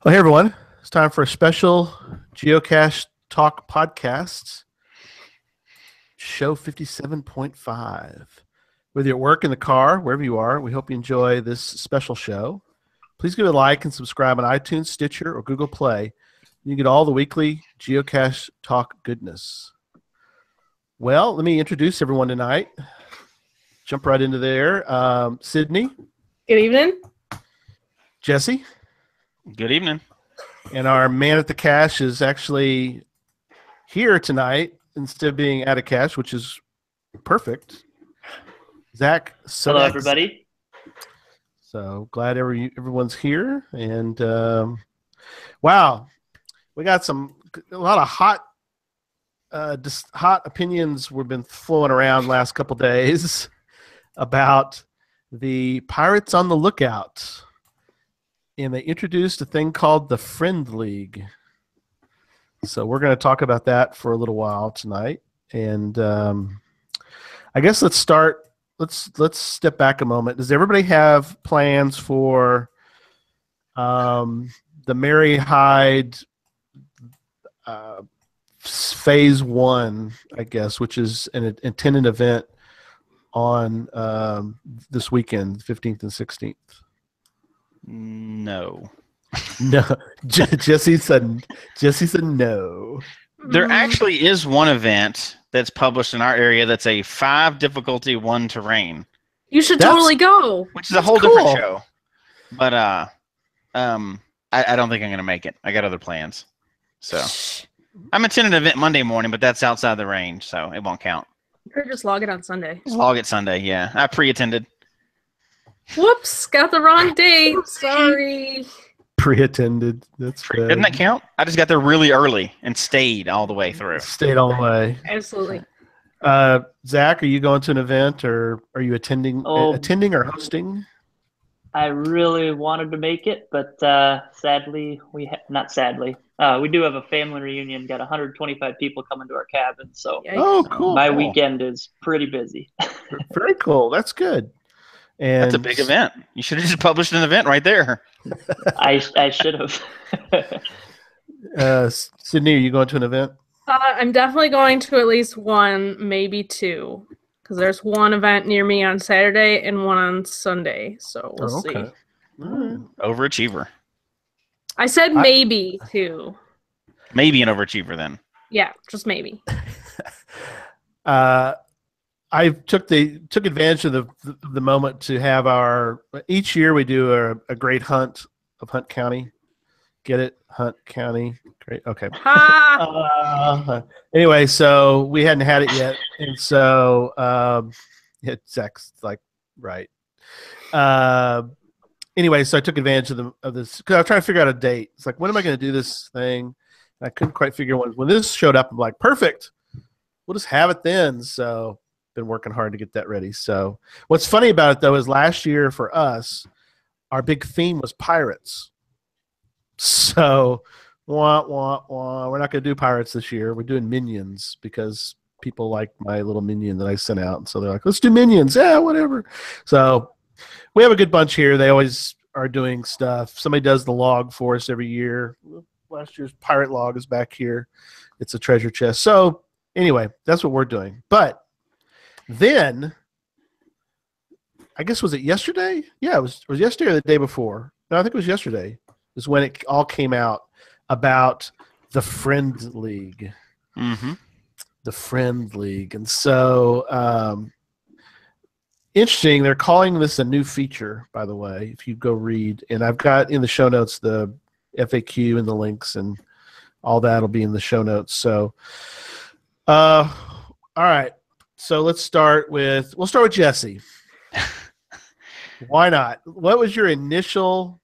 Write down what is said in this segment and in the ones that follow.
Well, hey everyone, it's time for a special Geocache Talk podcast, show 57.5. Whether you're at work, in the car, wherever you are, we hope you enjoy this special show. Please give it a like and subscribe on iTunes, Stitcher, or Google Play. You can get all the weekly Geocache Talk goodness. Well, let me introduce everyone tonight. Jump right into there. Sydney. Good evening. Jesse. Good evening. And our man at the cache is actually here tonight instead of being at a cache, which is perfect. Zach. Hello, everybody. So glad everyone's here. And wow, we got a lot of hot opinions we've been flowing around last couple days about the Pirates on the Lookout. And they introduced a thing called the Friend League. So we're going to talk about that for a little while tonight. And I guess let's start. Let's step back a moment. Does everybody have plans for the Mary Hyde Phase 1, I guess, which is an intended event on this weekend, 15th and 16th? No. No. Jesse said no. There actually is one event that's published in our area that's a 5 difficulty 1 terrain. You should totally go. Which is a whole different show. But I don't think I'm going to make it. I got other plans. So I'm attending an event Monday morning, but that's outside the range, so it won't count. You could just log it on Sunday. Just log it Sunday, yeah. I pre-attended. Whoops, got the wrong date. Sorry. Pre-attended. That's good. Doesn't that count? I just got there really early and stayed all the way through. Stayed all the way. Absolutely. Zach, are you going to an event, or are you attending or hosting? I really wanted to make it, but sadly, we do have a family reunion. Got 125 people coming to our cabin, so cool. My weekend is pretty busy. Very cool. That's good. And that's a big event. You should have just published an event right there. I should have. Sydney, are you going to an event? I'm definitely going to at least one, maybe two, because there's one event near me on Saturday and one on Sunday. So we'll see. All right. Overachiever. I said maybe two. Maybe an overachiever then. Yeah, just maybe. I took advantage of the moment to have each year we do a great hunt of Hunt County. Get it? Hunt County. Great. Okay. Anyway, so we hadn't had it yet, and so Zach's like, right. Anyway, so I took advantage of this because I was trying to figure out a date. It's like, when am I going to do this thing? And I couldn't quite figure when this showed up. I'm like, perfect. We'll just have it then. So been working hard to get that ready. So what's funny about it though is last year for us, our big theme was pirates. So we're not going to do pirates this year. We're doing minions because people like my little minion that I sent out. And so they're like, let's do minions. Yeah, whatever. So we have a good bunch here. They always are doing stuff. Somebody does the log for us every year. Last year's pirate log is back here. It's a treasure chest. So anyway, that's what we're doing. But then, I guess, was it yesterday? Yeah, it was yesterday or the day before. No, I think it was yesterday. Is when it all came out about the Friend League. Mm-hmm. The Friend League. And so, interesting, they're calling this a new feature, by the way, if you go read. And I've got in the show notes the FAQ and the links, and all that will be in the show notes. So, all right. So we'll start with Jesse. Why not? What was your initial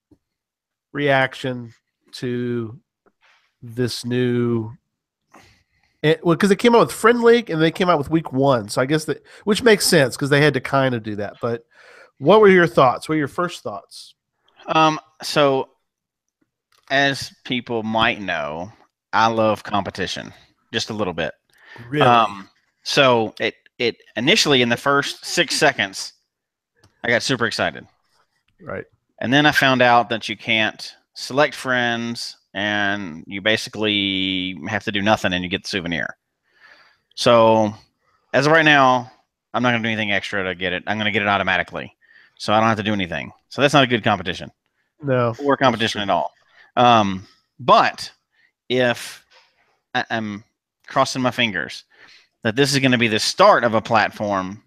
reaction to this new? Because it came out with Friend League and they came out with week 1, so I guess which makes sense because they had to kind of do that. But what were your thoughts? What were your first thoughts? So, as people might know, I love competition just a little bit. Really? So it initially in the first 6 seconds, I got super excited. Right. And then I found out that you can't select friends, and you basically have to do nothing and you get the souvenir. So as of right now, I'm not going to do anything extra to get it. I'm going to get it automatically. So I don't have to do anything. So that's not a good competition. No. Or competition at all. But if I'm crossing my fingers that this is going to be the start of a platform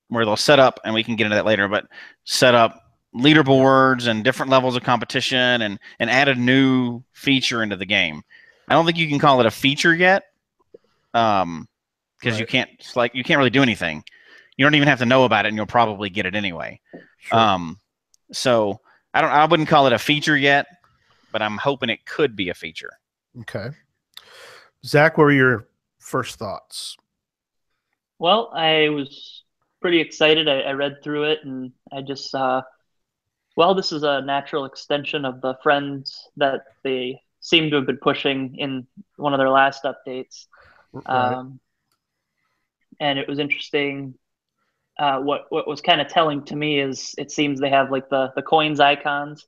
where they'll set up, and we can get into that later, but set up leaderboards and different levels of competition and add a new feature into the game. I don't think you can call it a feature yet. Because you can't really do anything. You don't even have to know about it, and you'll probably get it anyway. Sure. So I wouldn't call it a feature yet, but I'm hoping it could be a feature. Okay. Zach, what were your first thoughts? Well, I was pretty excited. I read through it, and I just well, this is a natural extension of the friends that they seem to have been pushing in one of their last updates. Right. And it was interesting. What was kind of telling to me is it seems they have like the coins icons.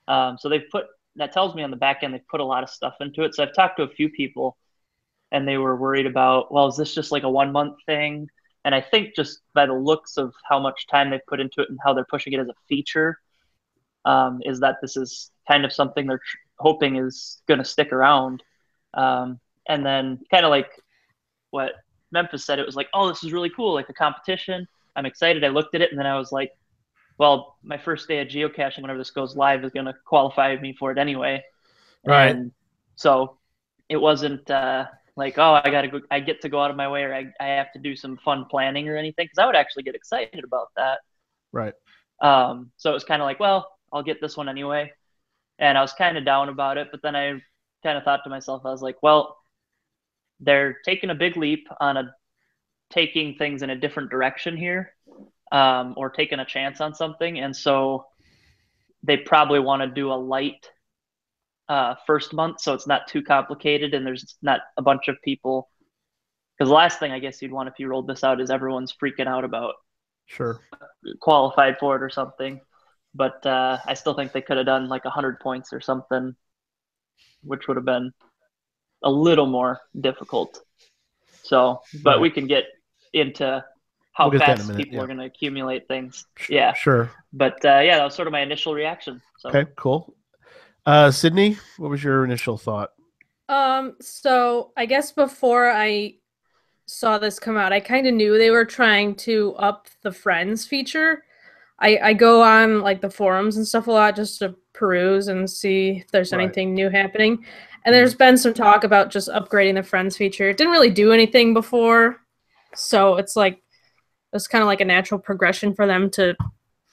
So they've put, that tells me on the back end they've put a lot of stuff into it. So I've talked to a few people, and they were worried about, well, is this just like a 1 month thing? And I think just by the looks of how much time they've put into it and how they're pushing it as a feature, is that this is kind of something they're hoping is going to stick around. And then kind of like what Memphis said, it was like, oh, this is really cool, like a competition. I'm excited. I looked at it, and then I was like, well, my first day of geocaching, whenever this goes live, is going to qualify me for it anyway. Right. And so it wasn't like, oh, I get to go out of my way, or I have to do some fun planning or anything, because I would actually get excited about that. Right. So it was kind of like, well, I'll get this one anyway. And I was kind of down about it, but then I kind of thought to myself, I was like, well, they're taking a big leap on taking things in a different direction here, or taking a chance on something. And so they probably want to do a light first month, so it's not too complicated and there's not a bunch of people. Because the last thing I guess you'd want if you rolled this out is everyone's freaking out about qualified for it or something. But I still think they could have done like 100 points or something, which would have been a little more difficult. So, but we can get into how fast people are going to accumulate things. Yeah. Sure. But yeah, that was sort of my initial reaction. So. Okay, cool. Sydney, what was your initial thought? So I guess before I saw this come out, I kind of knew they were trying to up the friends feature. I go on like the forums and stuff a lot just to peruse and see if there's anything new happening. And there's been some talk about just upgrading the friends feature. It didn't really do anything before, so it's like it's kind of like a natural progression for them to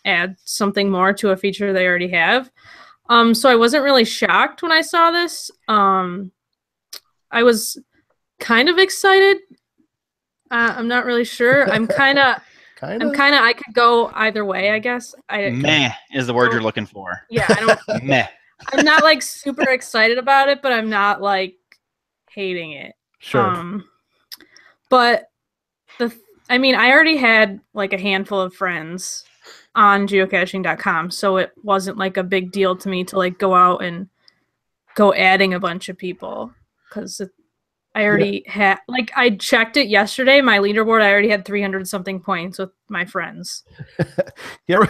add something more to a feature they already have. So I wasn't really shocked when I saw this. I was kind of excited. I'm not really sure. I could go either way, I guess. Meh is the word you're looking for. Yeah, I don't. Meh. I'm not like super excited about it, but I'm not like hating it. Sure. But I already had like a handful of friends on geocaching.com, so it wasn't like a big deal to me to like go out and go adding a bunch of people, because I already had, like, I checked it yesterday, my leaderboard, I already had 300 something points with my friends.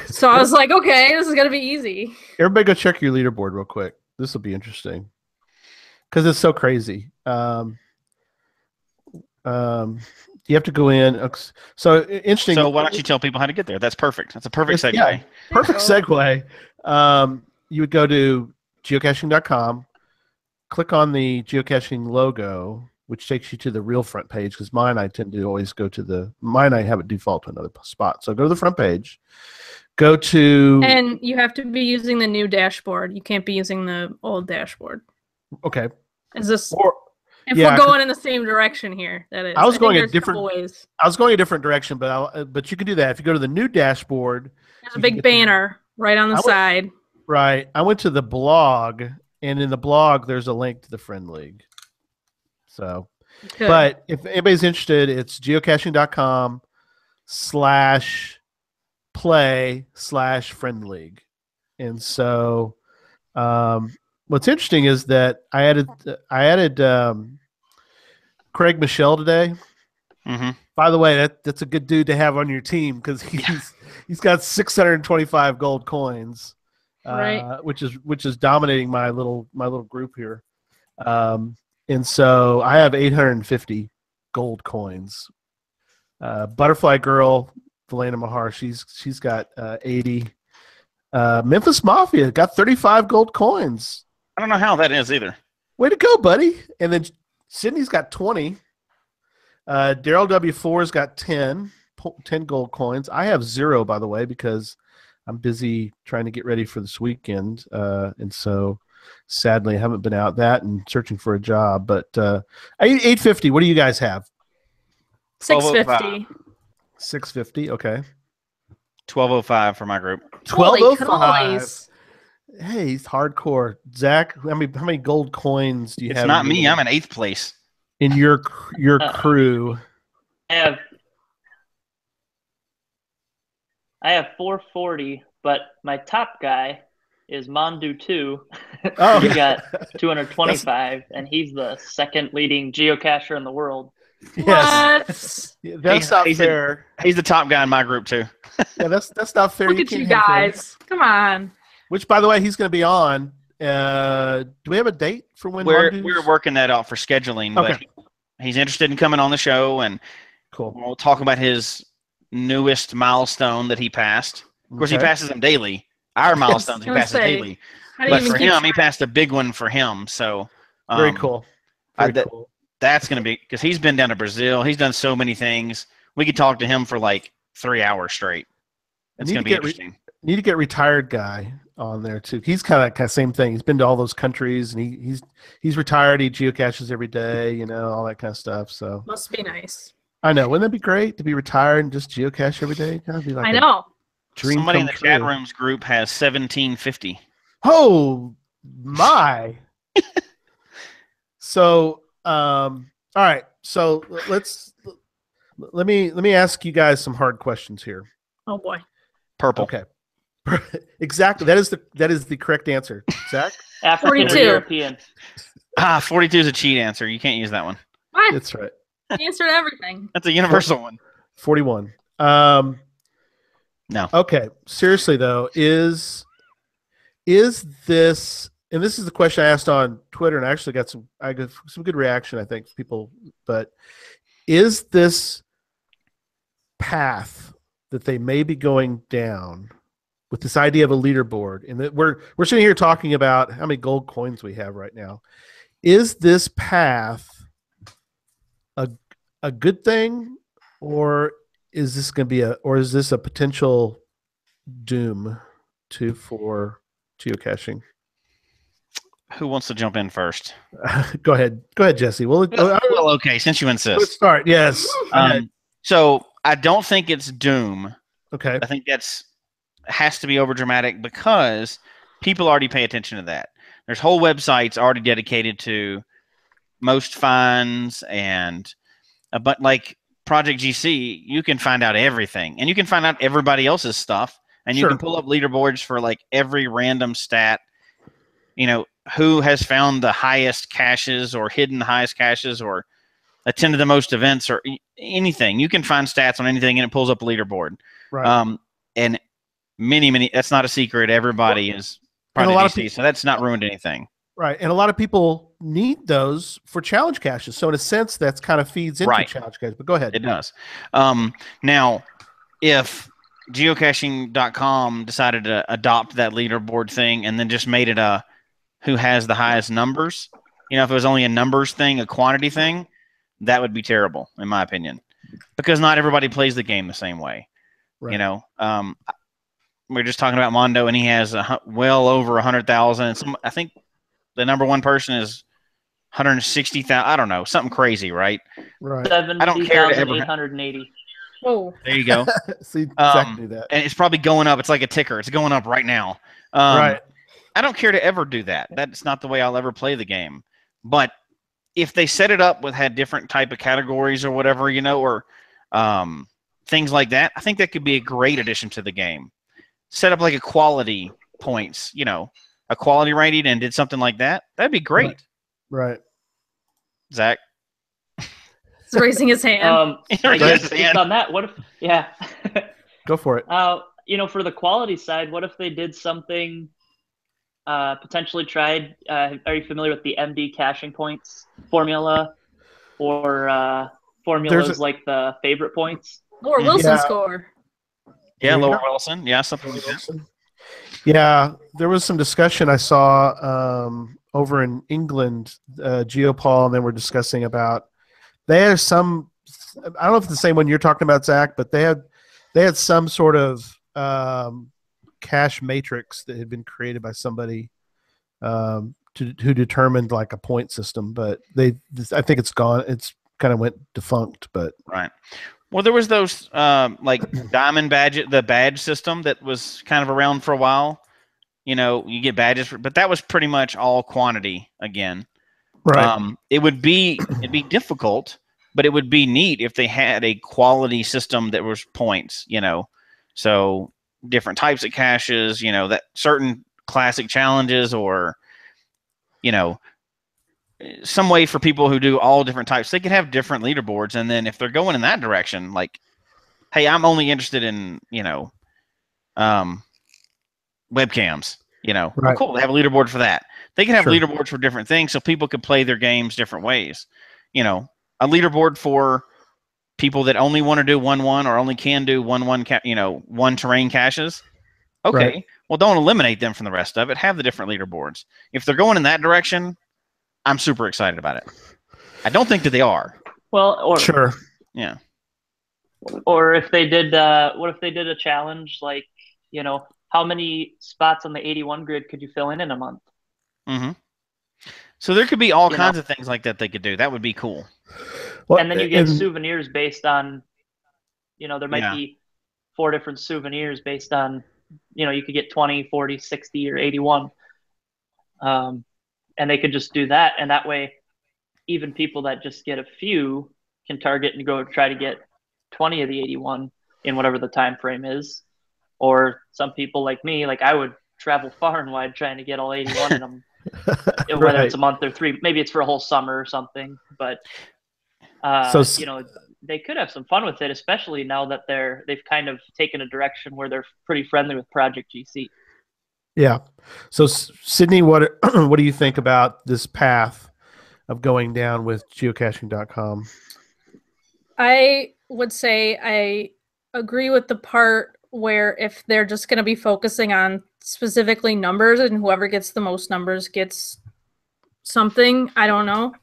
So I was like, okay, this is gonna be easy. Everybody go check your leaderboard real quick. This will be interesting because it's so crazy. You have to go in. So interesting. So why don't you tell people how to get there? That's perfect. That's a perfect segue. Yeah, perfect segue. You would go to geocaching.com, click on the geocaching logo, which takes you to the real front page, because mine, I tend to always go to mine, I have it default to another spot. So go to the front page, go to... And you have to be using the new dashboard. You can't be using the old dashboard. Okay. Is this... If we're going in the same direction here, that is. I was going a different ways. I was going a different direction, but you can do that. If you go to the new dashboard... There's a big banner right on the side. Right. I went to the blog, and in the blog, there's a link to the Friend League. So, but if anybody's interested, it's geocaching.com/play/Friend League. And so What's interesting is that I added Craig Michelle today. Mm-hmm. By the way, that's a good dude to have on your team because he's got 625 gold coins, Right. which is dominating my little group here. And so I have 850 gold coins. Butterfly Girl, Valena Mahar, she's got 80. Memphis Mafia got 35 gold coins. I don't know how that is either. Way to go, buddy! And then Sydney's got 20. Daryl W4's got 10 gold coins. I have 0, by the way, because I'm busy trying to get ready for this weekend, and so sadly I haven't been out that and searching for a job. But 850. What do you guys have? 650. 650. Okay. 1205 for my group. Holy 1205. cannolis. Hey, he's hardcore. Zach, how many gold coins do you It's have? not me. I'm in 8th place. In your crew. I have 440, but my top guy is Mondu 2. Oh, He got 225, and he's the second leading geocacher in the world. yes. What? That's not fair. He's the top guy in my group too. Yeah, that's not fair. Look at can't you have him. guys. Come on. Which, by the way, he's going to be on. Do we have a date for when? Mondu's? We're working that out for scheduling, but Okay. he's interested in coming on the show, and Cool. we'll talk about his newest milestone that he passed. Of course, he Okay. passes them daily. Our milestones he I was passes gonna say, daily, How do you but even for keep him, he track? passed a big one for him. So Very cool. Very that- cool. That's going to be because he's been down to Brazil. He's done so many things. We could talk to him for like 3 hours straight. It's Need going to to be get interesting. Need to get retired guy on there too. He's kind of same thing. He's been to all those countries, and he's retired. He geocaches every day, all that kind of stuff. So Must be nice. I know. Wouldn't that be great to be retired and just geocache every day? Kind of be like I a know. dream Somebody come in the chat true. rooms group has 1750. Oh my! So all right. So let me ask you guys some hard questions here. Oh boy. Purple. Okay. Exactly. That is the correct answer. Zach? African or 42. European. 42 is a cheat answer. You can't use that one. What? That's right. He answered everything. That's a universal one. 41. No. Okay. Seriously though, is this, and this is the question I asked on Twitter, and I actually got some good reaction, I think, people, but is this path that they may be going down with this idea of a leaderboard, and that we're sitting here talking about how many gold coins we have right now, is this path a good thing, or is this going to be is this a potential doom for geocaching? Who wants to jump in first? Go ahead, Jesse. Well, Okay, since you let's insist. start. Yes. So I don't think it's doom. Okay. I think has to be over dramatic because people already pay attention to that. There's whole websites already dedicated to most finds and but like Project GC, you can find out everything, and you can find out everybody else's stuff, and you Sure. can pull up leaderboards for like every random stat. Who has found the highest caches or hidden the highest caches or attended the most events or anything. You can find stats on anything, and it pulls up a leaderboard. Right. And many, that's not a secret. Everybody is And a Project lot of GC, so that's not ruined anything. Right. And a lot of people need those for challenge caches. So in a sense, that's kind of feeds into Right. challenge caches. But go ahead. It does. Now, if geocaching.com decided to adopt that leaderboard thing and then just made it a who has the highest numbers, if it was only a numbers thing, a quantity thing, that would be terrible, in my opinion, because not everybody plays the game the same way. Right. We're just talking about Mondo, and he has well over 100,000. I think the number one person is 160,000. I don't know, something crazy, right? Right. I don't care to ever- 70,880. Whoa. There you go. See, Zach knew that. And it's probably going up. It's like a ticker. It's going up right now. Right. I don't care to ever do that. That's not the way I'll ever play the game. But if they set it up had different type of categories or whatever, or things like that, I think that could be a great addition to the game. Set up like equality points, a quality rating and did something like that, that'd be great. Right. Zach. He's raising his hand. I guess just on that, what if, yeah. Go for it. You know, for the quality side, what if they did something, potentially tried, are you familiar with the MD caching points formula, or formulas like the favorite points? Laura Wilson score. Yeah, Laura Wilson. Yeah, something like that. Yeah, there was some discussion I saw over in England, Geopol, and they were discussing about, they had some, I don't know if it's the same one you're talking about, Zach, but they had some sort of cache matrix that had been created by somebody who determined like a point system, but I think it's gone. It's kind of went defunct, but right. Well, there was those like diamond badge, the badge system that was kind of around for a while. You know, you get badges, but that was pretty much all quantity again. Right. It'd be difficult, but it would be neat if they had a quality system that was points. You know, so different types of caches. You know, that certain classic challenges, or you know, some way for people who do all different types, they could have different leaderboards. And then if they're going in that direction, like, hey, I'm only interested in, you know, webcams, you know, right. Well, cool. They have a leaderboard for that. They can have Sure. leaderboards for different things so people can play their games different ways. You know, a leaderboard for people that only want to do 1-1 or only can do 1-1, you know, one terrain caches. Okay. Right. Well, don't eliminate them from the rest of it. Have the different leaderboards. If they're going in that direction, I'm super excited about it. I don't think that they are. Well, or Sure. Yeah. Or if they did, what if they did a challenge like, you know, how many spots on the 81 grid could you fill in a month? Mm-hmm. So there could be all kinds of things like that they could do. That would be cool. Well, and then you get souvenirs based on, you know, there might be 4 different souvenirs based on, you know, you could get 20, 40, 60, or 81. And they could just do that. And that way, even people that just get a few can target and go try to get 20 of the 81 in whatever the time frame is. Or some people like me, like I would travel far and wide trying to get all 81 in them, whether it's a month or 3. Maybe it's for a whole summer or something. But, you know, they could have some fun with it, especially now that they've kind of taken a direction where they're pretty friendly with Project GC. Yeah. So, Sydney, what do you think about this path of going down with geocaching.com? I would say I agree with the part where if they're just going to be focusing on specifically numbers and whoever gets the most numbers gets something, I don't know.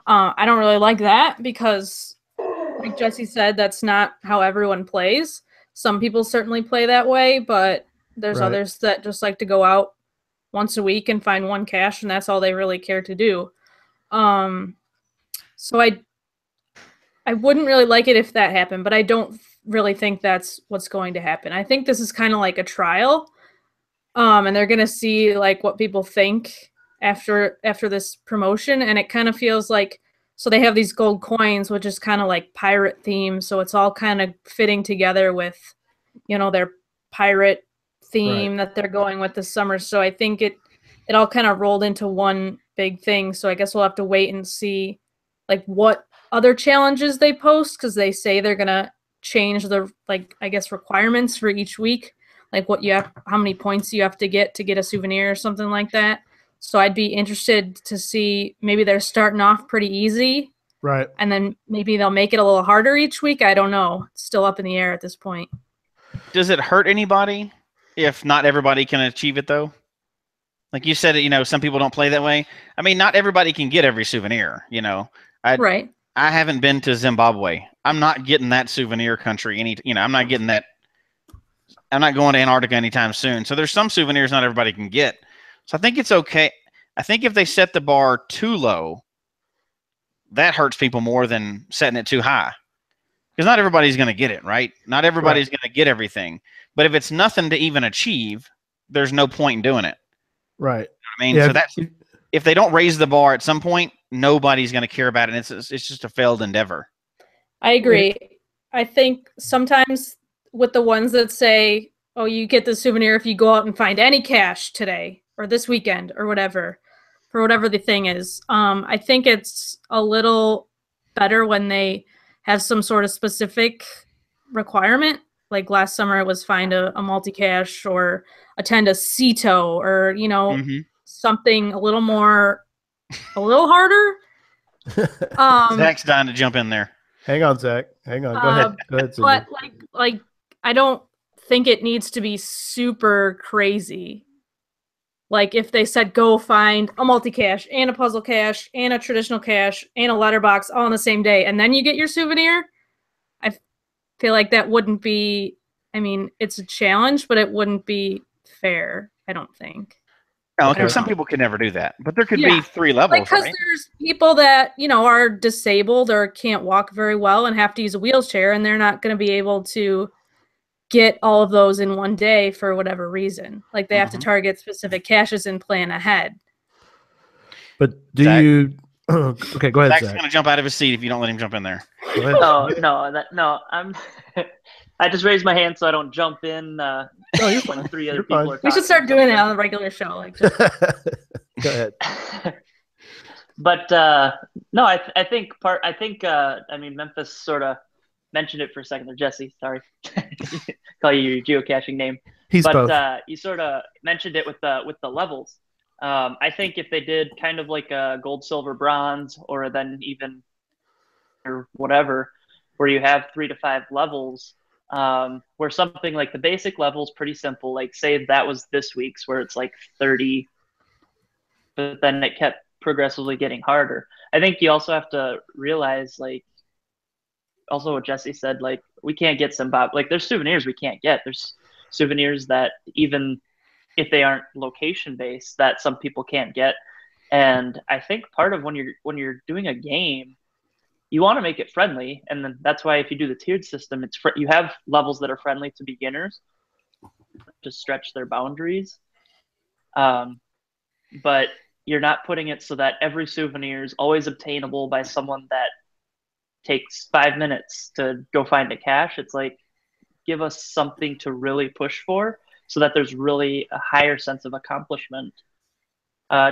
I don't really like that because, like Jesse said, that's not how everyone plays. Some people certainly play that way, but there's others that just like to go out once a week and find one cache, and that's all they really care to do. So I wouldn't really like it if that happened, but I don't really think that's what's going to happen. I think this is kind of like a trial, and they're going to see like what people think after this promotion, and it kind of feels like, so they have these gold coins, which is kind of like pirate theme, so it's all kind of fitting together with, you know, their pirate theme that they're going with this summer. So I think it all kind of rolled into one big thing. So I guess we'll have to wait and see like what other challenges they post, because they say they're gonna change the, like, I guess, requirements for each week, like what you have, how many points you have to get a souvenir or something like that. So I'd be interested to see, maybe they're starting off pretty easy, right, and then maybe they'll make it a little harder each week. I don't know. It's still up in the air at this point. Does it hurt anybody if not everybody can achieve it, though? Like you said, you know, some people don't play that way. I mean, not everybody can get every souvenir, you know. Right. I haven't been to Zimbabwe. I'm not getting that souvenir country I'm not getting that. I'm not going to Antarctica anytime soon. So there's some souvenirs not everybody can get. So I think it's okay. I think if they set the bar too low, that hurts people more than setting it too high. Because not everybody's going to get it, right? Not everybody's going to get everything. But if it's nothing to even achieve, there's no point in doing it. Right. I mean, so that's, if they don't raise the bar at some point, nobody's going to care about it. It's just a failed endeavor. I agree. I think sometimes with the ones that say, oh, you get the souvenir if you go out and find any cache today, or this weekend or whatever, for whatever the thing is. I think it's a little better when they have some sort of specific requirement. Like last summer, it was find a multi-cache or attend a CETO or, something a little harder. Zach's dying to jump in there. Hang on, Zach. Hang on. Go ahead. Go ahead, Cindy. But like, I don't think it needs to be super crazy. Like if they said go find a multi-cache and a puzzle cache and a traditional cache and a letterbox all on the same day, and then you get your souvenir, I feel like that wouldn't be, I mean, it's a challenge, but it wouldn't be fair, I don't think. No, okay. Some people could never do that, but there could be 3 levels, because right? there's people that, are disabled or can't walk very well and have to use a wheelchair, and they're not going to be able to get all of those in one day for whatever reason. Like they have to target specific caches and plan ahead. But do Zach? you? Okay, go ahead, Zach's Zach. going to jump out of his seat if you don't let him jump in there. Go ahead. No. I just raised my hand so I don't jump in. You're when fine. 3 other You're people fine. are We should talking. start doing that on the regular show. Like, just, Go ahead. But no, I think Memphis sort of mentioned it for a second there. Jesse, sorry, call you your geocaching name. He's both. But you sort of mentioned it with the levels. I think if they did kind of like a gold, silver, bronze, or then even or whatever, where you have 3 to 5 levels, where something like the basic level is pretty simple. Like say that was this week's where it's like 30, but then it kept progressively getting harder. I think you also have to realize, like, also what Jesse said, like we can't get like there's souvenirs we can't get. There's souvenirs that even if they aren't location based that some people can't get. And I think part of when you're doing a game, you want to make it friendly, and then that's why if you do the tiered system, you have levels that are friendly to beginners to stretch their boundaries, but you're not putting it so that every souvenir is always obtainable by someone that takes 5 minutes to go find a cache. It's like, give us something to really push for so that there's really a higher sense of accomplishment.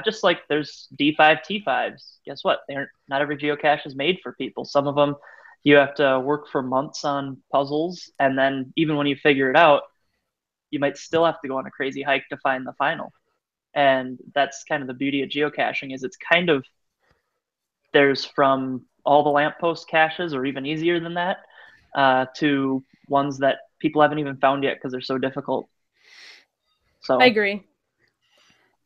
Just like there's D5, T5s. Guess what? Not every geocache is made for people. Some of them you have to work for months on puzzles, and then even when you figure it out, you might still have to go on a crazy hike to find the final. And that's kind of the beauty of geocaching, is it's kind of, there's from all the lamppost caches, or even easier than that, to ones that people haven't even found yet because they're so difficult. So I agree.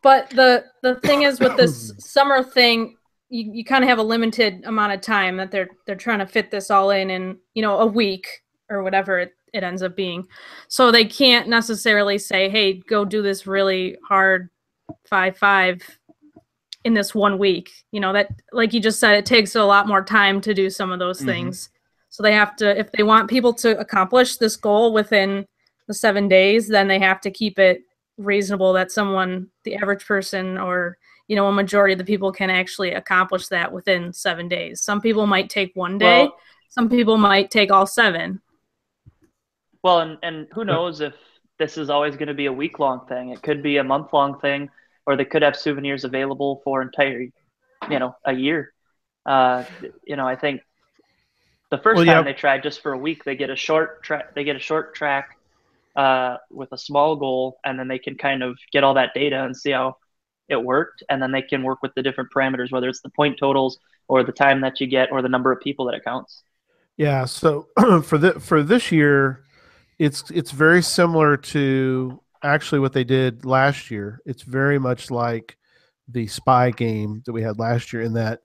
But the thing is with this summer thing, you kind of have a limited amount of time that they're trying to fit this all in a week or whatever it ends up being. So they can't necessarily say, hey, go do this really hard 5-5 in this 1 week. That, like you just said, it takes a lot more time to do some of those things. So they have to, if they want people to accomplish this goal within the 7 days, then they have to keep it reasonable that the average person, or a majority of the people can actually accomplish that within 7 days. Some people might take 1 day. Well, some people might take all 7. Well, and who knows if this is always going to be a week-long thing. It could be a month-long thing, or they could have souvenirs available for entire, a year. I think the first time they tried just for a week, they get a short track. They get a short track with a small goal, and then they can kind of get all that data and see how it worked, and then they can work with the different parameters, whether it's the point totals or the time that you get or the number of people that it counts. Yeah. So for this year, it's very similar to actually what they did last year. It's very much like the spy game that we had last year, in that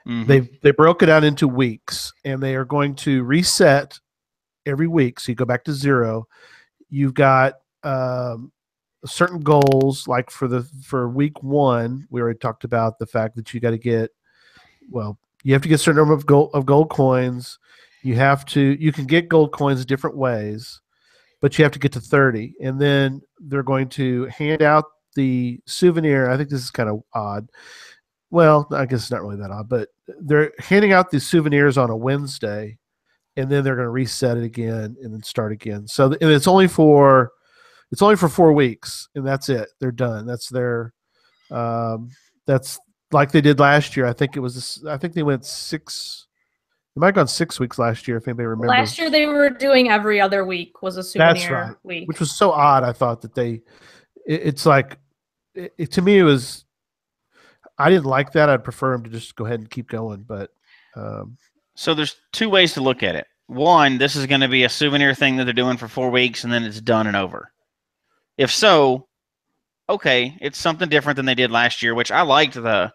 they broke it out into weeks, and they are going to reset every week. So you go back to 0. You've got certain goals, like for week 1, we already talked about the fact that you got to get, you have to get a certain number of gold coins. You can get gold coins different ways, but you have to get to 30. And then they're going to hand out the souvenir. I think this is kind of odd. Well, I guess it's not really that odd, but they're handing out these souvenirs on a Wednesday, and then they're going to reset it again and then start again. So and it's only for It's only for 4 weeks, and that's it. They're done. That's their. That's like they did last year. I think it was. I think they went 6. They might have gone 6 weeks last year, if anybody remembers. Last year they were doing every other week was a souvenir That's right. week, Which was so odd. I thought that it's like, to me, it was. I didn't like that. I'd prefer them to just go ahead and keep going. But so there's 2 ways to look at it. One, this is going to be a souvenir thing that they're doing for 4 weeks, and then it's done and over. If so, okay, it's something different than they did last year, which I liked the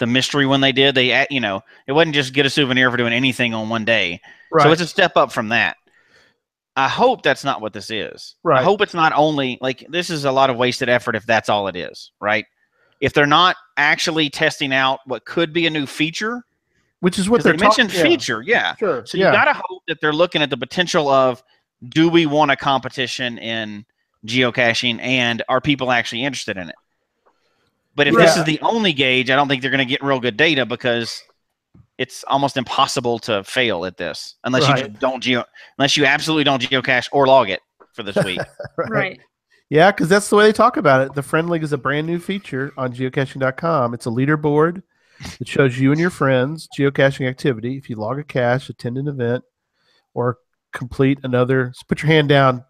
mystery when they did. They, it wasn't just get a souvenir for doing anything on one day. right. So it's a step up from that. I hope that's not what this is. Right. I hope it's not only like this is a lot of wasted effort if that's all it is, right? If they're not actually testing out what could be a new feature, Which is what they they're mentioned talking. feature, yeah. Sure. So you gotta hope that they're looking at the potential of, do we want a competition in geocaching, and are people actually interested in it? But if this is the only gauge, I don't think they're going to get real good data, because it's almost impossible to fail at this unless you just unless you absolutely don't geocache or log it for this week. right? Yeah, because that's the way they talk about it. The Friend League is a brand new feature on geocaching.com. It's a leaderboard that shows you and your friends' geocaching activity. If you log a cache, attend an event, or complete another, so put your hand down.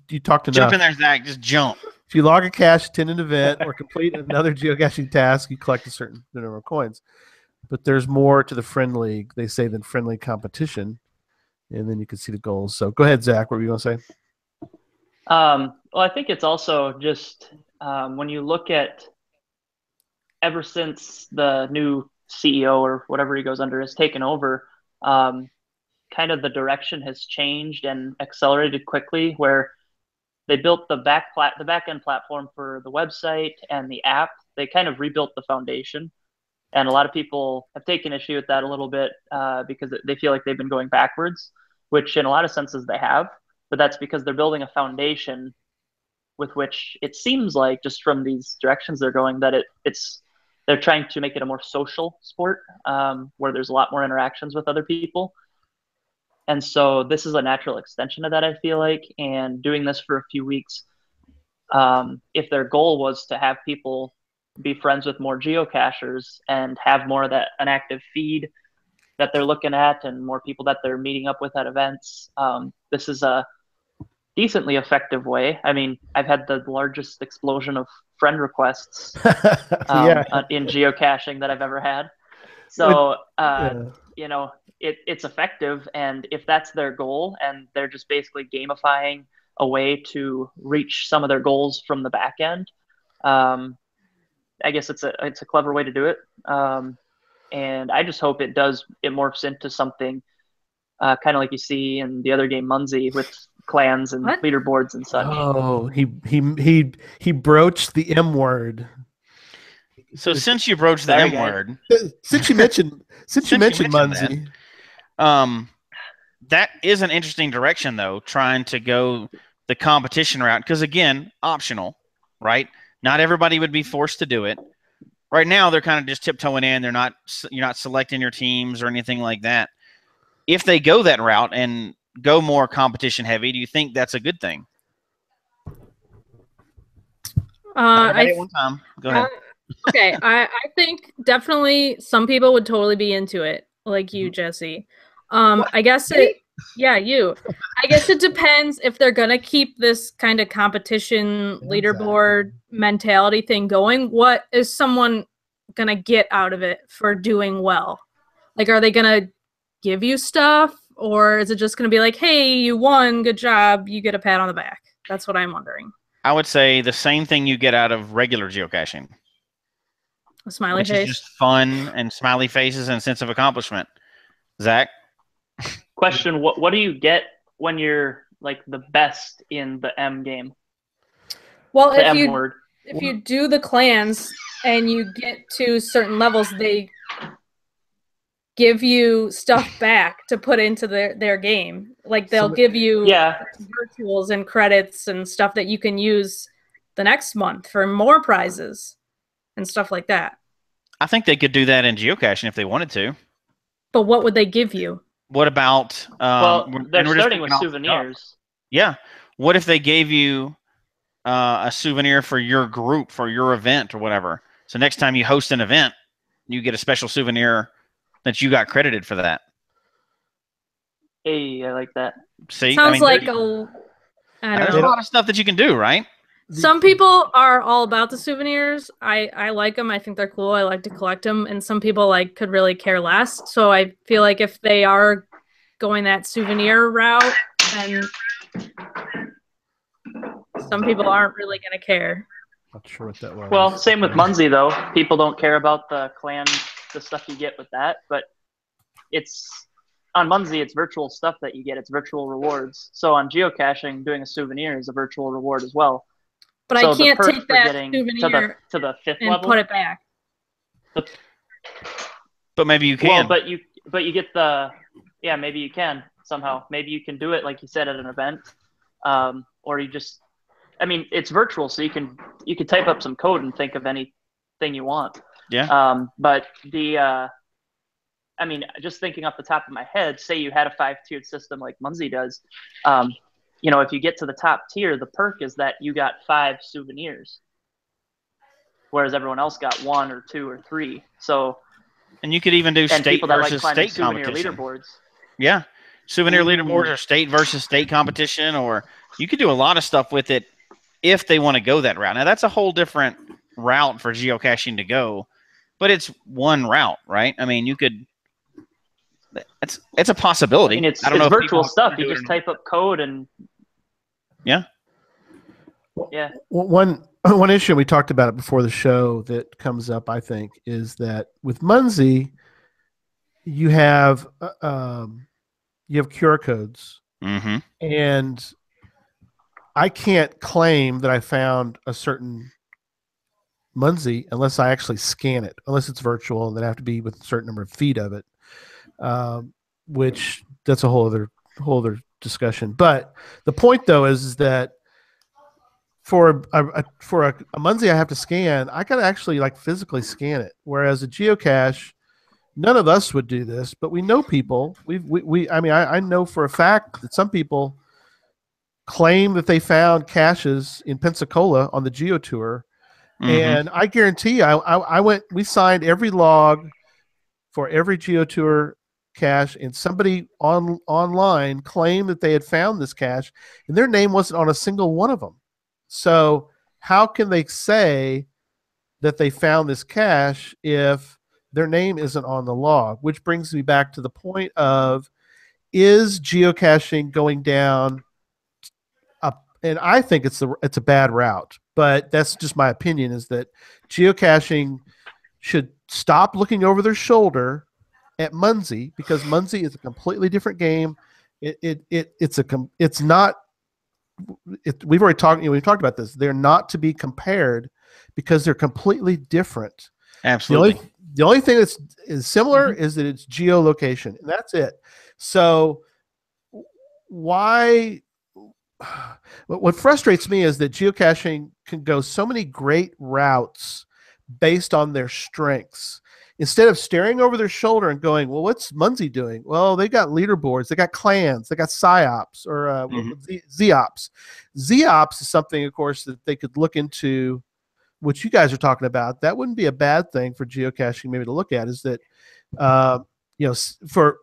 You talked enough. Jump in there, Zach. Just jump. If you log a cache, attend an event, or complete another geocaching task, you collect a certain number of coins. But there's more to the Friend League, they say, than friendly competition. And then you can see the goals. So go ahead, Zach. What were you going to say? Well, I think it's also just when you look at, ever since the new CEO or whatever he goes under has taken over, kind of the direction has changed and accelerated quickly, where they built the back end platform for the website and the app. They kind of rebuilt the foundation. And a lot of people have taken issue with that a little bit because they feel like they've been going backwards, which in a lot of senses they have. But that's because they're building a foundation with which it seems like, just from these directions they're going, that they're trying to make it a more social sport where there's a lot more interactions with other people. And so this is a natural extension of that, I feel like. And doing this for a few weeks, if their goal was to have people be friends with more geocachers and have more of that, an active feed that they're looking at, and more people that they're meeting up with at events, this is a decently effective way. I mean, I've had the largest explosion of friend requests in geocaching that I've ever had. So, it's effective. And if that's their goal, and they're just basically gamifying a way to reach some of their goals from the back end, I guess it's a clever way to do it. And I just hope it morphs into something kind of like you see in the other game, Munzie, with clans and leaderboards and such. Oh, he broached the M word. So since you broached the M word, since you mentioned Munzie, that is an interesting direction, though, trying to go the competition route, because again, optional, right? Not everybody would be forced to do it. Right now, they're kind of just tiptoeing in. You're not selecting your teams or anything like that. If they go that route and go more competition heavy, do you think that's a good thing? One time. Go ahead. Okay, I think definitely some people would totally be into it, like you, Jesse. I guess I guess it depends if they're gonna keep this kind of competition leaderboard mentality thing going. What is someone gonna get out of it for doing well? Like, are they gonna give you stuff, or is it just gonna be like, hey, you won, good job, you get a pat on the back? That's what I'm wondering. I would say the same thing you get out of regular geocaching. A smiley which face. is just fun and smiley faces and sense of accomplishment. Zach? Question, what do you get when you're like the best in the M game? Well, if you do the clans and you get to certain levels, they give you stuff back to put into their game. Like, they'll give you virtuals and credits and stuff that you can use the next month for more prizes and stuff like that. I think they could do that in geocaching if they wanted to. But what would they give you? What about they're starting with souvenirs. Yeah. What if they gave you a souvenir for your group, for your event or whatever. So next time you host an event, you get a special souvenir that you got credited for that. Hey, I like that. See, Sounds like there's I don't a know. lot of stuff that you can do, right? Some people are all about the souvenirs. I like them. I think they're cool. I like to collect them. And some people like could really care less. So I feel like if they are going that souvenir route, then some people aren't really going to care. Not sure what that was. Well, same with Munzie though. People don't care about the clan, the stuff you get with that, but it's on Munzie. It's virtual stuff that you get. It's virtual rewards. So on geocaching, doing a souvenir is a virtual reward as well. But So I the can't perk take for that getting souvenir to the fifth and level. put it back. But maybe you can. Well, but you get the maybe you can somehow. Maybe you can do it like you said at an event, or you just. I mean, it's virtual, so you can type up some code and think of anything you want. Yeah. But just thinking off the top of my head, say you had a 5-tiered system like Munzie does, if you get to the top tier, the perk is that you got 5 souvenirs, whereas everyone else got 1 or 2 or 3. So, and you could even do state people that versus like state souvenir competition. leaderboards. Yeah, souvenir Ooh. leaderboards or state versus state competition, or you could do a lot of stuff with it if they want to go that route. Now that's a whole different route for geocaching to go, but it's one route, right? I mean, you could. It's a possibility. I mean, it's if virtual people stuff. do You it just or not. type up code and Yeah. yeah. One issue, we talked about it before the show, that comes up, I think, is that with Munzie, you have QR codes, Mm-hmm. and I can't claim that I found a certain Munzie unless I actually scan it, unless it's virtual, and then I have to be with a certain number of feet of it, which that's a whole other discussion. But the point, though, is that for a Munzie I have to scan, I got to actually like physically scan it. Whereas a geocache, none of us would do this, but we know people. I know for a fact that some people claim that they found caches in Pensacola on the Geo Tour, Mm-hmm. and I guarantee we signed every log for every Geo Tour cache, and somebody online claimed that they had found this cache, and their name wasn't on a single one of them. So how can they say that they found this cache if their name isn't on the log? Which brings me back to the point of, is geocaching going down and I think it's a bad route, but that's just my opinion, is that geocaching should stop looking over their shoulder at Munzie, because Munzie is a completely different game. It's not. We've already talked. We've talked about this. They're not to be compared because they're completely different. Absolutely. The only thing that's similar is that it's geolocation, and that's it. So why? What frustrates me is that geocaching can go so many great routes based on their strengths. Instead of staring over their shoulder and going, well, what's Munzie doing? Well, they got leaderboards, they got clans, they got PSYOPs or ZOPs. ZOPs is something, of course, that they could look into, which you guys are talking about. That wouldn't be a bad thing for geocaching maybe to look at, is that, for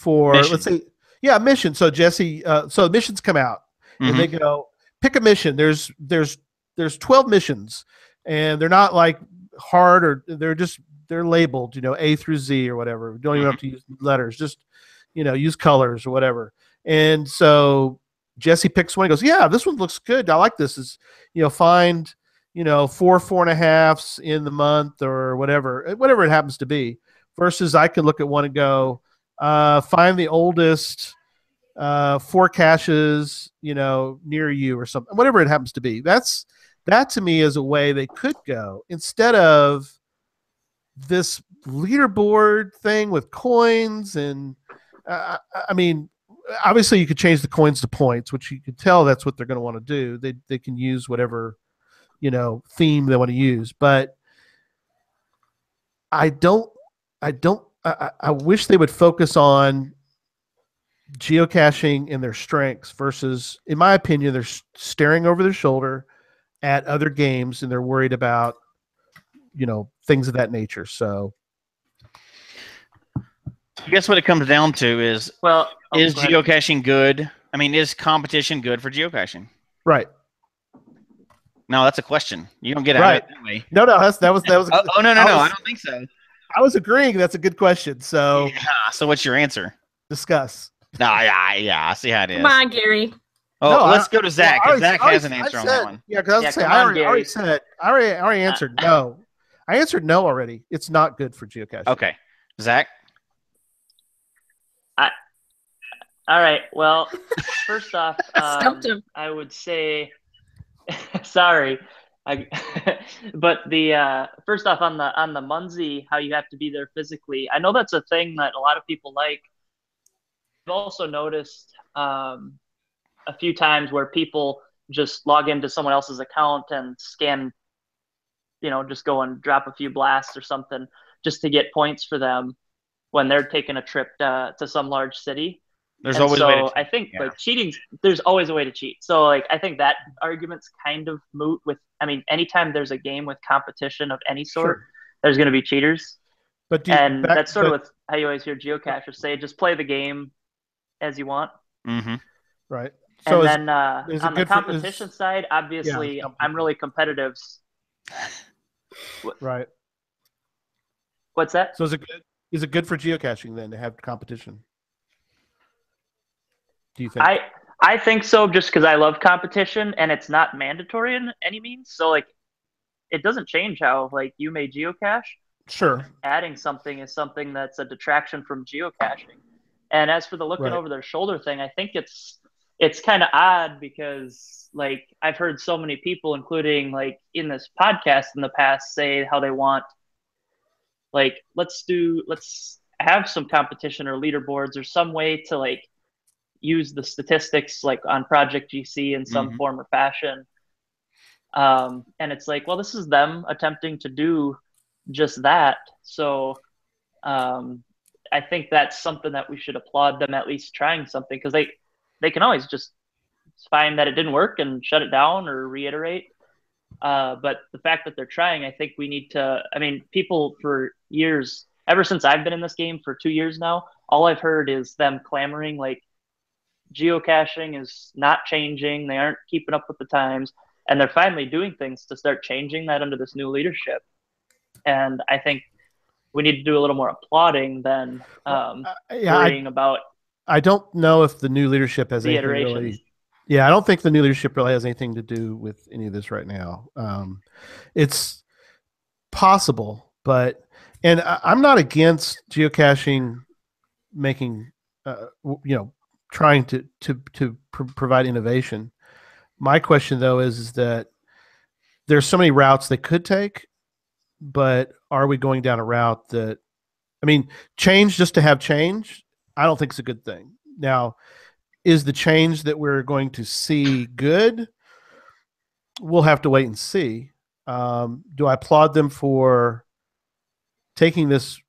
Mission. let's say, yeah, mission. So Jesse, so missions come out. And they go, pick a mission. There's 12 missions, and they're not like hard, or they're labeled, A through Z or whatever. You don't even have to use letters, just, use colors or whatever. And so Jesse picks one and goes, yeah, this one looks good. I like this. Is, find, 4.5s in the month or whatever it happens to be, versus I could look at one and go, find the oldest 4 caches, near you or something, whatever it happens to be. That to me is a way they could go, instead of this leaderboard thing with coins. And I mean, obviously you could change the coins to points, which you could tell that's what they're going to want to do. They can use whatever, theme they want to use, but I wish they would focus on geocaching and their strengths versus, in my opinion, they're staring over their shoulder at other games and they're worried about, things of that nature. So I guess what it comes down to is Well, is go ahead. geocaching good? I mean, is competition good for geocaching? right. No, that's a question. You don't get out Right. of it that way. No, that was Oh, no, I was- I don't think so. I was agreeing that's a good question. So Yeah, so what's your answer? discuss. Nah, yeah, I see how it is. Come on, Gary. Oh, No, let's go to Zach. Well, 'Cause Zach has an answer on that one. Yeah, because I Yeah, was saying, come I on, already Gary. said, I already answered no. I answered no already. It's not good for geocaching. Okay, Zach. All right. Well, first off, Stumped him. I would say, sorry, but the first off on the Munzie, how you have to be there physically. I know that's a thing that a lot of people like. I've also noticed a few times where people just log into someone else's account and scan, just go and drop a few blasts or something just to get points for them when they're taking a trip to some large city. There's And always so a way to cheat. I think Yeah. like cheating, there's always a way to cheat. So like I think that argument's kind of moot with. I mean, anytime there's a game with competition of any sort, Sure. there's going to be cheaters, But and that's sort of what how you always hear geocachers say: just play the game as you want. Mm-hmm. right. So And is, then is it on the good for- competition side, obviously, Yeah, I'm really competitive. right. What's that? So is it good for geocaching then to have competition? Do you think? I think so, just because I love competition and it's not mandatory in any means. So like, it doesn't change how like you may geocache. Sure. Adding something is something that's a detraction from geocaching. And as for the looking Right. over their shoulder thing, I think it's kind of odd because like I've heard so many people, including like in this podcast in the past, say how they want like let's have some competition or leaderboards or some way to like use the statistics like on Project GC in some Mhm. form or fashion. And it's like, well, this is them attempting to do just that. So I think that's something that we should applaud them at least trying something, because they can always just find that it didn't work and shut it down or reiterate. But the fact that they're trying, I think we need to. I mean, people for years, ever since I've been in this game for 2 years now, all I've heard is them clamoring like geocaching is not changing. They aren't keeping up with the times, and they're finally doing things to start changing that under this new leadership. And I think we need to do a little more applauding than worrying about I don't know if the new leadership has the anything iterations. really. Yeah, I don't think the new leadership really has anything to do with any of this right now. It's possible, but I'm not against geocaching making, trying to provide innovation. My question though is that there's so many routes they could take, but are we going down a route that, I mean, change just to have change? I don't think it's a good thing. Now, is the change that we're going to see good? We'll have to wait and see. Do I applaud them for taking this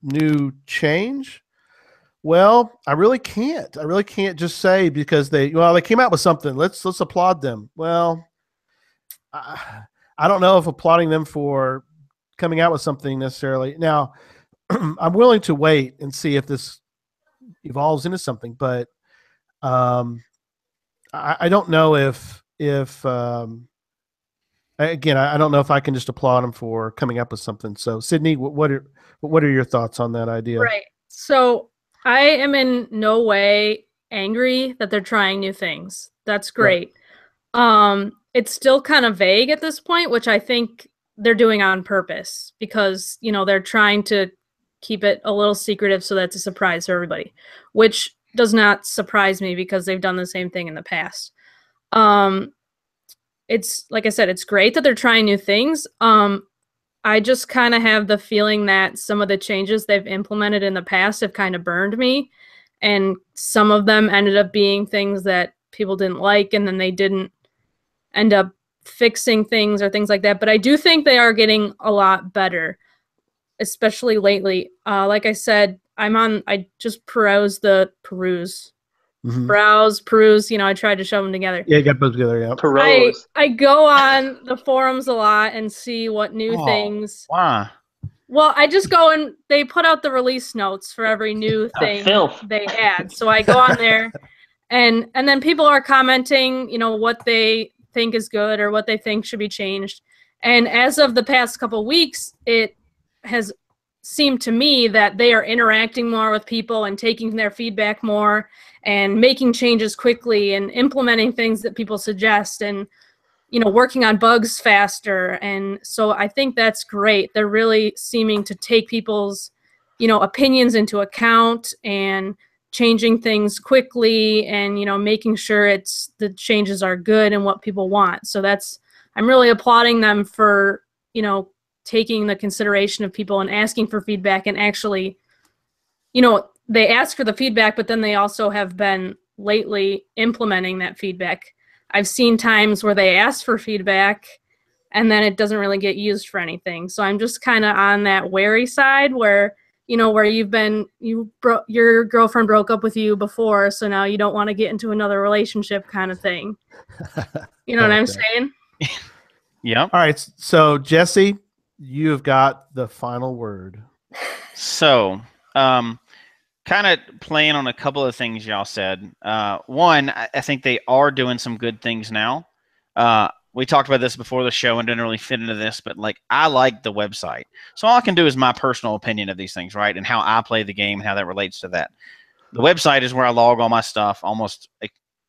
new change? Well, I really can't. I really can't just say because they came out with something. Let's applaud them. Well, I don't know if applauding them for coming out with something necessarily. Now, I'm willing to wait and see if this evolves into something, but I don't know if again, I don't know if I can just applaud them for coming up with something. So, Sydney, what are your thoughts on that idea? Right. So I am in no way angry that they're trying new things. That's great. Right. It's still kind of vague at this point, which I think they're doing on purpose because, they're trying to keep it a little secretive so that's a surprise to everybody, which does not surprise me because they've done the same thing in the past. It's like I said, it's great that they're trying new things. I just kind of have the feeling that some of the changes they've implemented in the past have kind of burned me, and some of them ended up being things that people didn't like, and then they didn't end up fixing things or things like that. But I do think they are getting a lot better, especially lately. Like I said, I just peruse Mhm. browse, peruse. I tried to shove them together. Yeah, you got both together. Yeah. Perose. I go on the forums a lot and see what new Oh. things. Why? Well, I just go and they put out the release notes for every new The thing filth. they add. So I go on there and then people are commenting, what they think is good or what they think should be changed. And as of the past couple weeks, it has seemed to me that they are interacting more with people and taking their feedback more and making changes quickly and implementing things that people suggest and working on bugs faster. And so I think that's great. They're really seeming to take people's, opinions into account and changing things quickly and, making sure the changes are good and what people want. So I'm really applauding them for, taking the consideration of people and asking for feedback and actually, they ask for the feedback, but then they also have been lately implementing that feedback. I've seen times where they ask for feedback and then it doesn't really get used for anything. So I'm just kind of on that wary side where, where your girlfriend broke up with you before, so now you don't want to get into another relationship kind of thing. You know what I'm saying? Yep. All right. So, Jesse, you have got the final word. So, kind of playing on a couple of things y'all said. One, I think they are doing some good things now. We talked about this before the show and didn't really fit into this, but I like the website. So all I can do is my personal opinion of these things, right? And how I play the game and how that relates to that. The website is where I log all my stuff. Almost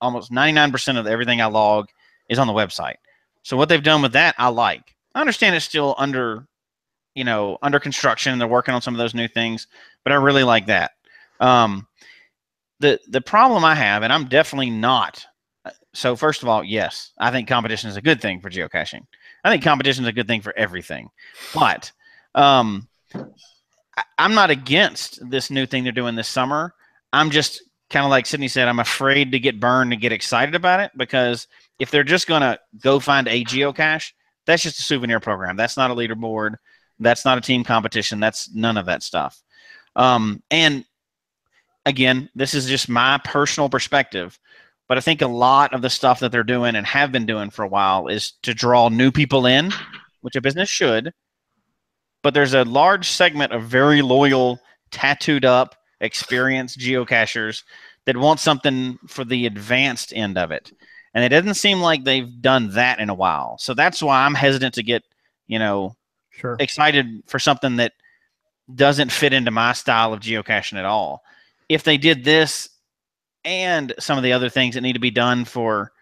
99% of everything I log is on the website. So what they've done with that, I like. I understand it's still under construction. They're working on some of those new things, but I really like that. The problem I have, and I'm definitely not. So first of all, yes, I think competition is a good thing for geocaching. I think competition is a good thing for everything, but I'm not against this new thing they're doing this summer. I'm just kind of like Sydney said, I'm afraid to get burned and get excited about it, because if they're just going to go find a geocache, that's just a souvenir program. That's not a leaderboard. That's not a team competition. That's none of that stuff. And again, this is just my personal perspective, but I think a lot of the stuff that they're doing and have been doing for a while is to draw new people in, which a business should. But there's a large segment of very loyal, tattooed up, experienced geocachers that want something for the advanced end of it. And it doesn't seem like they've done that in a while. So that's why I'm hesitant to get, Sure. excited for something that doesn't fit into my style of geocaching at all. If they did this and some of the other things that need to be done for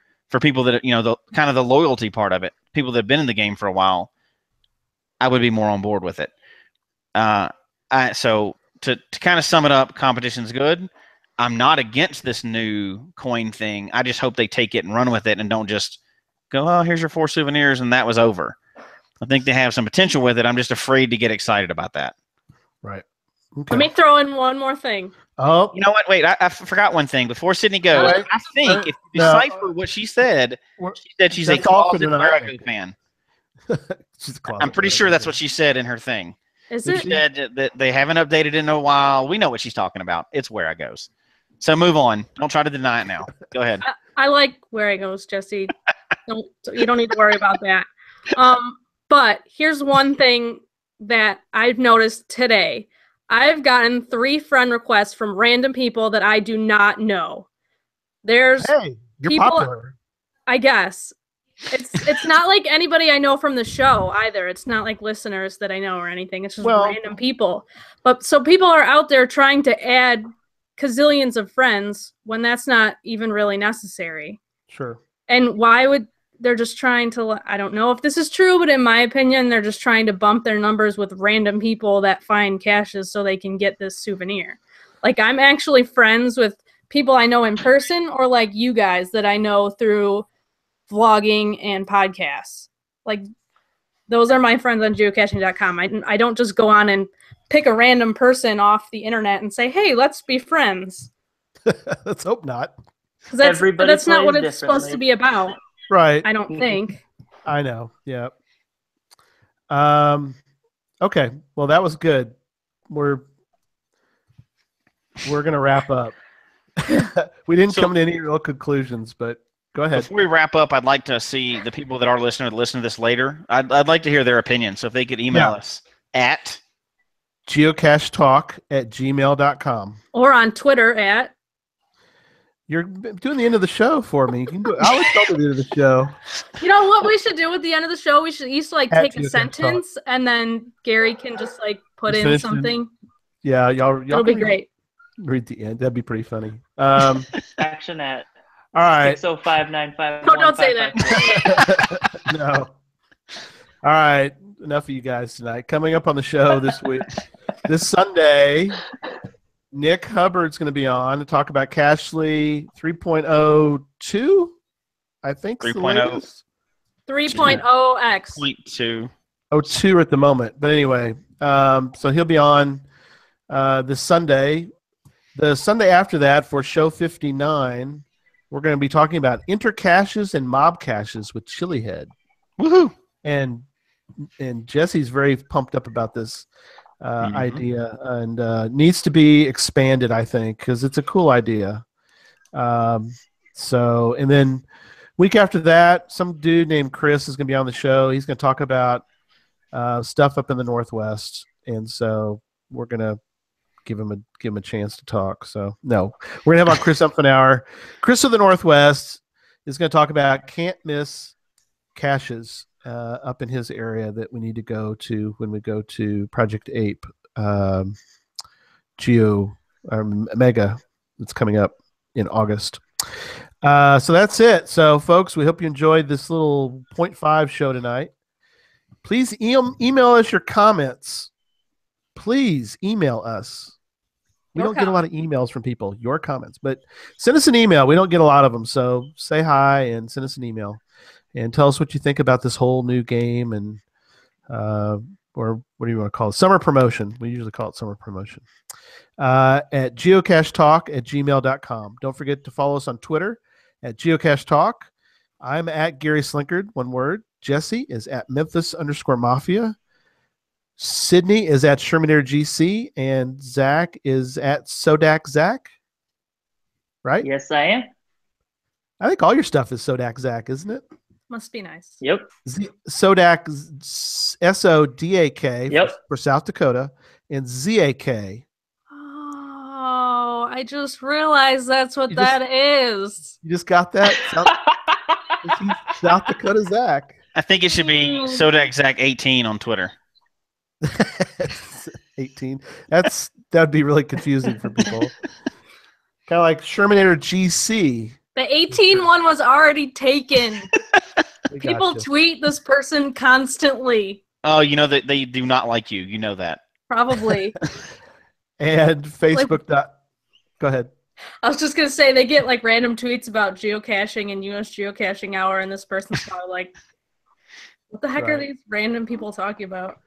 people that, the kind of the loyalty part of it, people that have been in the game for a while, I would be more on board with it. So to kind of sum it up, competition's good. I'm not against this new coin thing. I just hope they take it and run with it and don't just go, oh, here's your 4 souvenirs and that was over. I think they have some potential with it. I'm just afraid to get excited about that. Right. Let me throw in one more thing. Oh, You know what? Wait, I forgot one thing before Sydney goes. All right. I think if you decipher what she said she's a That's all for closet tonight. Jericho fan. she's a closet I'm pretty sure that's what she said in her thing. Is She it? said that they haven't updated in a while. We know what she's talking about. It's Where I Goes. So move on. Don't try to deny it now. Go ahead. I like Where I Goes, Jesse. You don't need to worry about that. But here's one thing that I've noticed today. I've gotten 3 friend requests from random people that I do not know. There's Hey, you're people- popular. I guess. It's not like anybody I know from the show either. It's not like listeners that I know or anything. It's just random people. But so people are out there trying to add gazillions of friends when that's not even really necessary. Sure. And why would they're just trying to, I don't know if this is true, but in my opinion, they're just trying to bump their numbers with random people that find caches so they can get this souvenir. Like, I'm actually friends with people I know in person, or like you guys that I know through vlogging and podcasts. Like, those are my friends on geocaching.com. I don't just go on and pick a random person off the internet and say, hey, let's be friends. Let's hope not. Because that's, Everybody that's not what plays it's supposed to be about. Right. I don't think. I know. Yeah. Okay. Well, that was good. We're gonna wrap up. We didn't So- come to any real conclusions, but go ahead. Before we wrap up, I'd like to see the people that are listening to listen to this later. I'd like to hear their opinion. So if they could email us at geocachetalk@gmail.com. Or on Twitter at. You're doing the end of the show for me. You can do it. I'll let you do the end of the show. You know what we should do at the end of the show? We should each like At take a Geocache sentence and then Gary can just like put Just in finish it. something. Yeah, y'all It'll be can great. read the end. That'd be pretty funny. All Action at right. 605-951. No, don't say that. No. All right. Enough of you guys tonight. Coming up on the show this week, this Sunday, Nick Hubbard's going to be on to talk about Cashly 3.02. I think 3.0. 3.0x. 0.2. 02 at the moment. But anyway, so he'll be on this Sunday. The Sunday after that for show 59, we're going to be talking about intercaches and mob caches with Chilihead. Woohoo! And Jesse's very pumped up about this Mhm. idea and needs to be expanded, I think, because it's a cool idea. So, and then week after that, some dude named Chris is going to be on the show. He's going to talk about stuff up in the Northwest, and so we're going to give him a chance to talk. So, no, we're going to have on Chris Umfenauer. Chris of the Northwest is going to talk about can't miss caches up in his area that we need to go to when we go to Project Ape Geo Mega that's coming up in August. So that's it. So, folks, we hope you enjoyed this little 0.5 show tonight. Please email us your comments. Please email us. We Your don't get a lot of emails from people, your comments, but send us an email. We don't get a lot of them. So say hi and send us an email and tell us what you think about this whole new game and or what do you want to call it? Summer promotion. We usually call it summer promotion. At geocachetalk@gmail.com. Don't forget to follow us on Twitter at geocachetalk. I'm at Gary Slinkard, one word. Jesse is at Memphis_Mafia. Sydney is at Shermanator GC, and Zach is at Sodak Zach. Right? Yes, I am. I think all your stuff is Sodak Zach, isn't it? Must be nice. Yep. Sodak SODAK Yep. for South Dakota, and ZAK. Oh, I just realized that's what You that is. You just got that? South Dakota Zach. I think it should be Sodak Zach 18 on Twitter. 18. That'd be really confusing for people. Kind of like Shermanator GC. The 18 one was already taken. We People gotcha. tweet this person constantly. Oh, you know that they do not like you. You know that. Probably. And Facebook. Go ahead. I was just gonna say they get like random tweets about geocaching and US Geocaching Hour, and this person's probably like, "What the heck are Right. these random people talking about?"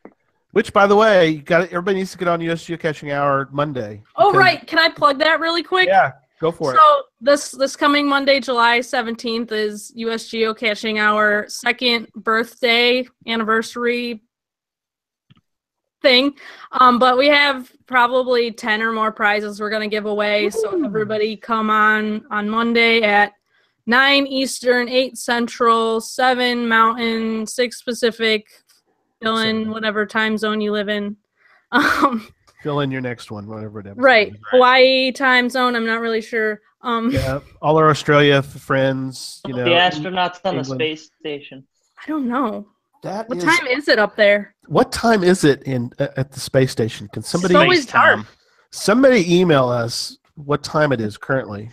Which, by the way, everybody needs to get on US Geocaching Hour Monday. Oh, because- right. Can I plug that really quick? Yeah, go for it. So this coming Monday, July 17th, is US Geocaching Hour second birthday anniversary thing. But we have probably 10 or more prizes we're gonna give away. So everybody come on Monday at 9 Eastern, 8 Central, 7 Mountain, 6 Pacific. Fill in whatever time zone you live in. Fill in your next one, whatever it is. Right. Hawaii time zone, I'm not really sure. Yeah, all our Australia friends, you know. The astronauts on the England. space station. I don't know. That What is- time is it up there? What time is it at the space station? Can somebody It's always dark. FaceTime. somebody email us what time it is currently?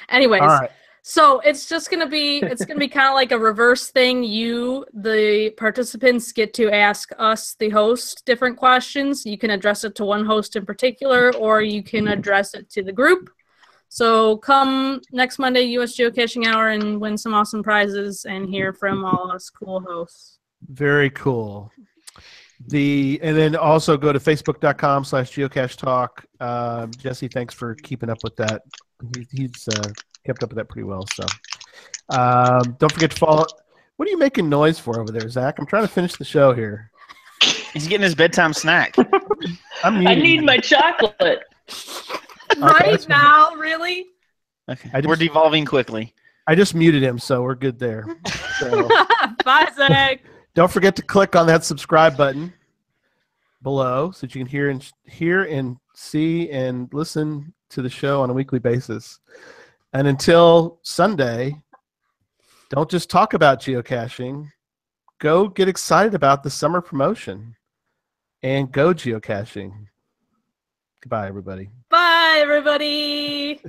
Anyways, All right. so it's gonna be kind of like a reverse thing. You, the participants, get to ask us, the host, different questions. You can address it to one host in particular, or you can address it to the group. So come next Monday, US Geocaching Hour, and win some awesome prizes and hear from all us cool hosts. Very cool. And then also go to facebook.com/geocache talk. Jesse, thanks for keeping up with that. He's kept up with that pretty well. So don't forget to follow. What are you making noise for over there, Zach? I'm trying to finish the show here. He's getting his bedtime snack. I'm I muting need you. my chocolate. Right that's now, really? Okay. I We're just- devolving quickly. I just muted him, so we're good there. So Bye, Zach. don't forget to click on that subscribe button below so that you can hear and see and listen to the show on a weekly basis. And until Sunday, don't just talk about geocaching. Go get excited about the summer promotion and go geocaching. Goodbye, everybody. Bye, everybody.